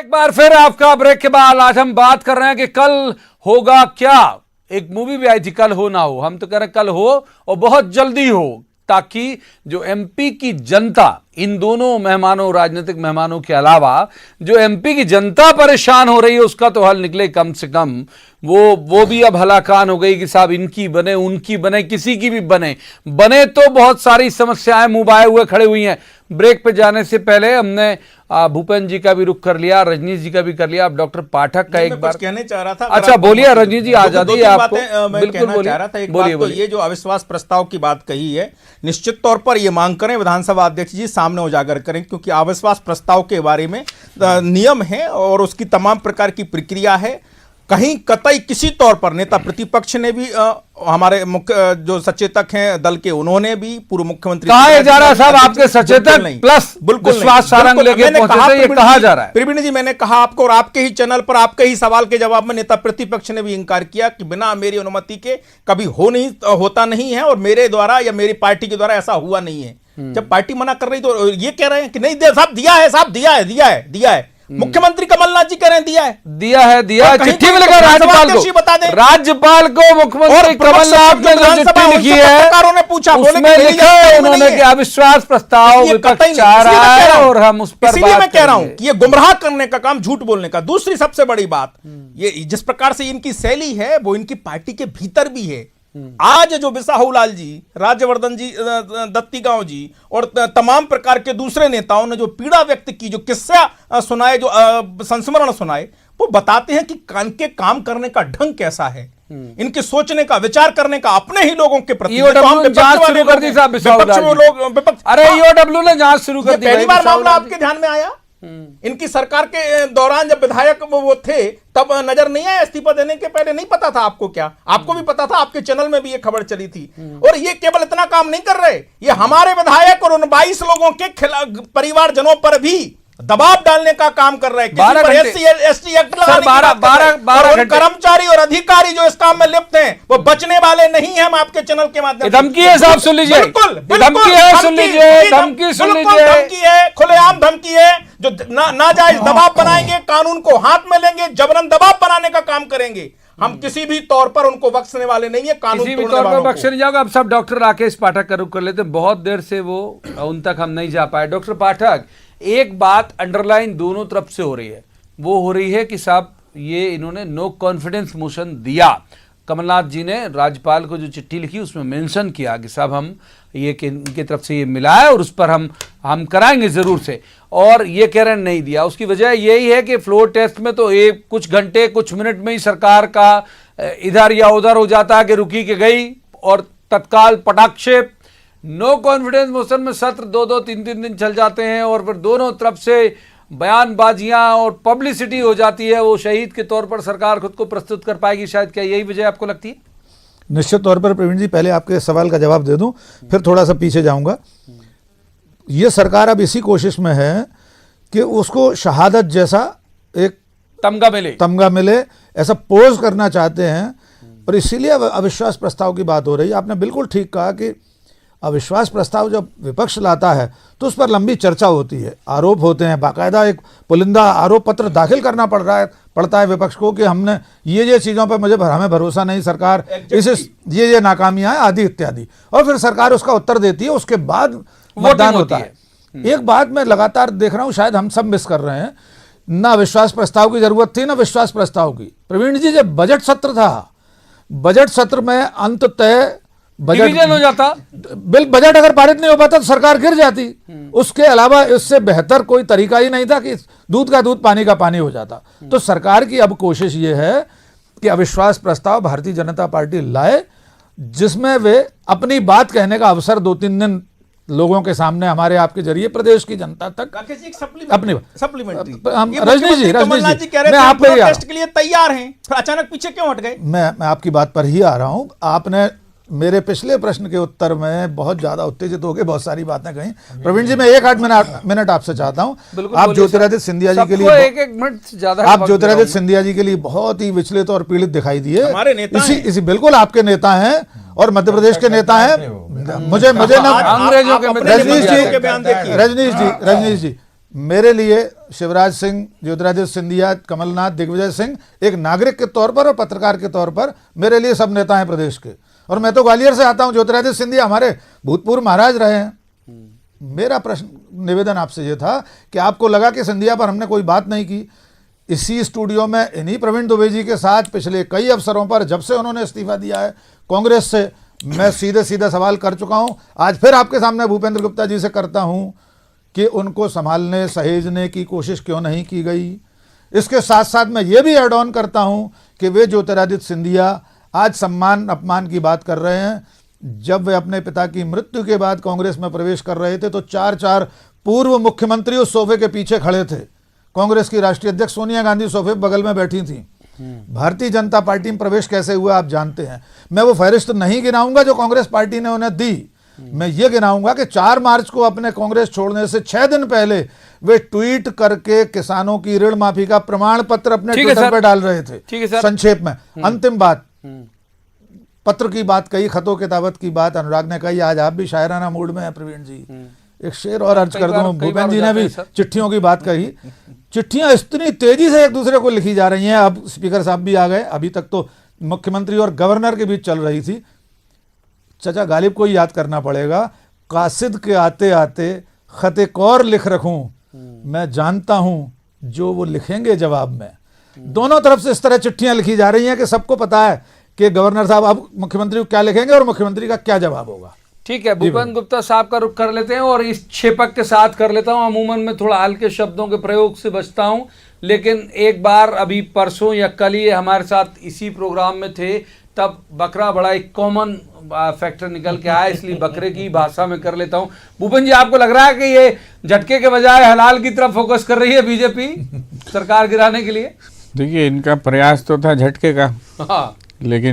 एक बार फिर आपका ब्रेक के बाद आज हम बात कर रहे हैं कि कल होगा क्या। एक मूवी भी आई थी कल हो ना हो, हम तो कह रहे हैं कल हो और बहुत जल्दी हो, ताकि जो एमपी की जनता, इन दोनों मेहमानों, राजनीतिक मेहमानों के अलावा जो एमपी की जनता परेशान हो रही है, उसका तो हल निकले कम से कम। वो भी अब हलाकान हो गई कि साहब इनकी बने, उनकी बने, किसी की भी बने तो बहुत सारी समस्याएं मुंह बाए हुए खड़े हुई हैं। ब्रेक पे जाने से पहले हमने भूपेंद्र जी का भी रुख कर लिया, रजनीश जी का भी कर लिया। अब डॉक्टर पाठक का एक बार कहने चाह रहा था। अच्छा बोलिए रजनीश जी, आजादी है आपको। बिल्कुल बोलिए। एक बात तो ये जो अविश्वास प्रस्ताव की बात कही है, निश्चित तौर पर ये मांग करें विधानसभा अध्यक्ष जी सामने उजागर करें, क्योंकि अविश्वास प्रस्ताव के बारे में नियम है और उसकी तमाम प्रकार की प्रक्रिया है। कहीं कतई किसी तौर पर नेता प्रतिपक्ष ने भी, हमारे मुख्य जो सचेतक हैं दल के, उन्होंने भी, पूर्व मुख्यमंत्री कहा जा रहा है साहब आपके सचेतक प्लस विश्वास सारंग लेके पहुंचे थे, ये कहा जा रहा है। प्रवीण जी, मैंने कहा आपको और आपके ही चैनल पर आपके ही सवाल के जवाब में नेता प्रतिपक्ष ने भी इंकार किया कि बिना मेरी अनुमति के कभी होता नहीं है और मेरे द्वारा या मेरी पार्टी के द्वारा ऐसा हुआ नहीं है। जब पार्टी मना कर रही तो ये कह रहे हैं कि नहीं साहब दिया है, साहब दिया है। मुख्यमंत्री कमलनाथ जी कह रहे हैं दिया है। चिट्ठी में लिखा राज्यपाल को, बता दें राज्यपाल को मुख्यमंत्री कमलनाथ ने जो चिट्ठी लिखी है ने पूछा, उसमें लिखा है उन्होंने कि अविश्वास प्रस्ताव विपक्ष चाह रहा है और हम उस पर बात मैं कह रहा हूं कि ये गुमराह करने का काम, झूठ बोलने का। दूसरी सबसे बड़ी बात, ये जिस प्रकार से इनकी शैली है वो इनकी पार्टी के भीतर भी है। आज जो बिसाहूलाल जी, राज्यवर्धन जी, दत्ती गांव जी और तमाम प्रकार के दूसरे नेताओं ने जो पीड़ा व्यक्त की, जो किस्सा सुनाए, जो संस्मरण सुनाए, वो बताते हैं कि के काम करने का ढंग कैसा है, इनके सोचने का, विचार करने का अपने ही लोगों के प्रति। जांच शुरू कर दी साहब लोग, अरे ईओडब्ल्यू ने जांच शुरू कर दी। पहली बार मामला आपके ध्यान में आया? इनकी सरकार के दौरान जब विधायक वो थे तब नजर नहीं आया? इस्तीफा देने के पहले नहीं पता था आपको? क्या आपको भी पता था? आपके चैनल में भी ये खबर चली थी। और ये केवल इतना काम नहीं कर रहे, ये हमारे विधायक और उन 22 लोगों के खिलाफ, परिवारजनों पर भी दबाव डालने का काम कर रहे हैं। SC एक्ट लगाने, कर्मचारी और अधिकारी जो इस काम में लिप्त हैं वो बचने वाले नहीं हैं। हम आपके चैनल के माध्यम से धमकी है साहब, सुन लीजिए। धमकी है, सुन लीजिए। धमकी है, खुलेआम धमकी है। जो नाजायज दबाव बनाएंगे, कानून को हाथ में लेंगे, जबरन दबाव बनाने का काम करेंगे। हम किसी भी तौर पर उनको बख्शने वाले नहीं है, कानून किसी भी तौर पर बख्शे नहीं जाएगा। अब सब डॉक्टर राकेश पाठक का रुख कर लेते हैं, बहुत देर से वो उन तक हम नहीं जा पाए। डॉक्टर पाठक, एक बात अंडरलाइन दोनों तरफ से हो रही है, वो हो रही है कि साहब ये इन्होंने नो कॉन्फिडेंस मोशन दिया। कमलनाथ जी ने राज्यपाल को जो चिट्ठी लिखी उसमें मेंशन किया कि साहब हम ये इनकी तरफ से ये मिला है और उस पर हम कराएंगे जरूर से, और ये कह रहे हैं नहीं दिया। उसकी वजह यही है कि फ्लोर टेस्ट में तो एक कुछ घंटे कुछ मिनट में ही सरकार का इधर या उधर हो जाता है कि रुकी के गई और तत्काल पटाक्षेप। नो कॉन्फिडेंस मोशन में सत्र 2-2, 3-3 दिन चल जाते हैं और फिर दोनों तरफ से बयानबाजियां और पब्लिसिटी हो जाती है। वो शहीद के तौर पर सरकार खुद को प्रस्तुत कर पाएगी शायद, क्या यही वजह आपको लगती है? निश्चित तौर पर प्रवीण जी, पहले आपके सवाल का जवाब दे दूं, फिर थोड़ा सा पीछे जाऊंगा। ये सरकार अब इसी कोशिश में है कि उसको शहादत जैसा एक तमगा मिले, ऐसा पोज करना चाहते हैं और इसीलिए अविश्वास प्रस्ताव की बात हो रही है। आपने बिल्कुल ठीक कहा कि अविश्वास प्रस्ताव जब विपक्ष लाता है तो उस पर लंबी चर्चा होती है, आरोप होते हैं, बाकायदा एक पुलिंदा आरोप पत्र दाखिल करना पड़ता है विपक्ष को कि हमने ये चीज़ों पर हमें भरोसा नहीं, सरकार इसे ये नाकामियां हैं आदि इत्यादि, और फिर सरकार उसका उत्तर देती है, उसके बाद मतदान होता है। एक बात मैं लगातार देख रहा हूँ, शायद हम सब मिस कर रहे हैं, ना विश्वास प्रस्ताव की जरूरत थी ना विश्वास प्रस्ताव की। प्रवीण जी, जब बजट सत्र था, बजट सत्र में अंततः बजट हो जाता, बजट अगर पारित नहीं हो पाता तो सरकार गिर जाती। उसके अलावा इससे बेहतर कोई तरीका ही नहीं था कि दूध का दूध पानी का पानी हो जाता। तो सरकार की अब कोशिश ये है कि अविश्वास प्रस्ताव भारतीय जनता पार्टी लाए जिसमें वे अपनी बात कहने का अवसर 2-3 दिन लोगों के सामने, हमारे आपके जरिए प्रदेश की जनता तक अपनी सप्लीमेंट्री। रजनीश जी मैं आप टेस्ट के लिए तैयार हैं, फिर अचानक पीछे क्यों हट गए? मैं आपकी बात पर ही आ रहा हूं। आपने मेरे पिछले प्रश्न के उत्तर में बहुत ज्यादा उत्तेजित होकर बहुत सारी बातें कही। प्रवीण जी, मैं 1-8 मिनट आपसे चाहता हूं। आप ज्योतिरादित्य सिंधिया जी के लिए आप ज्योतिरादित्य सिंधिया जी के लिए बहुत ही विचलित और पीड़ित दिखाई दिए। इसी बिल्कुल आपके नेता हैं और मध्य प्रदेश के नेता हैं। मुझे ना रजनीश जी मेरे लिए शिवराज सिंह, ज्योतिरादित्य सिंधिया, कमलनाथ, दिग्विजय सिंह एक नागरिक के तौर पर और पत्रकार के तौर पर मेरे लिए सब नेता हैं प्रदेश के। और मैं तो ग्वालियर से आता हूं, ज्योतिरादित्य सिंधिया हमारे भूतपूर्व महाराज रहे हैं। मेरा प्रश्न निवेदन आपसे ये था कि आपको लगा कि सिंधिया पर हमने कोई बात नहीं की। इसी स्टूडियो में इन्हीं प्रवीण दुबे जी के साथ पिछले कई अवसरों पर, जब से उन्होंने इस्तीफा दिया है कांग्रेस से, मैं सीधे सीधे सवाल कर चुका हूं। आज फिर आपके सामने भूपेंद्र गुप्ता जी से करता हूं कि उनको संभालने सहेजने की कोशिश क्यों नहीं की गई। इसके साथ साथ मैं ये भी ऐड ऑन करता हूं कि वे ज्योतिरादित्य सिंधिया आज सम्मान अपमान की बात कर रहे हैं। जब वे अपने पिता की मृत्यु के बाद कांग्रेस में प्रवेश कर रहे थे तो 4 पूर्व मुख्यमंत्री उस सोफे के पीछे खड़े थे। कांग्रेस की राष्ट्रीय अध्यक्ष सोनिया गांधी सोफे बगल में बैठी थी। भारतीय जनता पार्टी में प्रवेश कैसे हुआ आप जानते हैं। मैं वो फहरिस्त नहीं गिनाऊंगा जो कांग्रेस पार्टी ने उन्हें दी। मैं ये गिनाऊंगा कि 4 मार्च को अपने कांग्रेस छोड़ने से 6 दिन पहले वे ट्वीट करके किसानों की ऋण माफी का प्रमाण पत्र अपने ट्विटर पर डाल रहे थे। ठीक है सर। संक्षेप में अंतिम बात, पत्र की बात कही, खतों किताबत की बात अनुराग ने कही। आज आप भी शायराना मूड में हैं प्रवीण जी। एक शेर और अर्ज कर दूं, भूपेंद्र जी ने भी चिट्ठियों की बात कही। चिट्ठियां इतनी तेजी से एक दूसरे को लिखी जा रही हैं, अब स्पीकर साहब भी आ गए। अभी तक तो मुख्यमंत्री और गवर्नर के बीच चल रही थी। चाचा गालिब को ही याद करना पड़ेगा, कासिद के आते आते खत एक और लिख रखूं, मैं जानता हूं जो वो लिखेंगे जवाब में। दोनों तरफ से इस तरह चिट्ठियां लिखी जा रही हैं कि सबको पता है कि गवर्नर साहब अब मुख्यमंत्री को क्या लिखेंगे और मुख्यमंत्री का क्या जवाब होगा। ठीक है, भूपेंद्र गुप्ता साहब का रुख कर लेते हैं और इस छेपक के साथ कर लेता हूं। अमूमन मैं थोड़ा हल्के शब्दों के प्रयोग से बचता हूं, लेकिन एक बार अभी परसों या कल ही हमारे साथ इसी प्रोग्राम में थे, तब बकरा बड़ा एक कॉमन फैक्टर निकल के आया, इसलिए बकरे की भाषा में कर लेता हूं। भूपेंद्र जी, आपको लग रहा है कि ये झटके के बजाय हलाल की तरफ फोकस कर रही है बीजेपी सरकार गिराने के लिए? देखिए, इनका प्रयास तो था झटके का, हाँ, लेकिन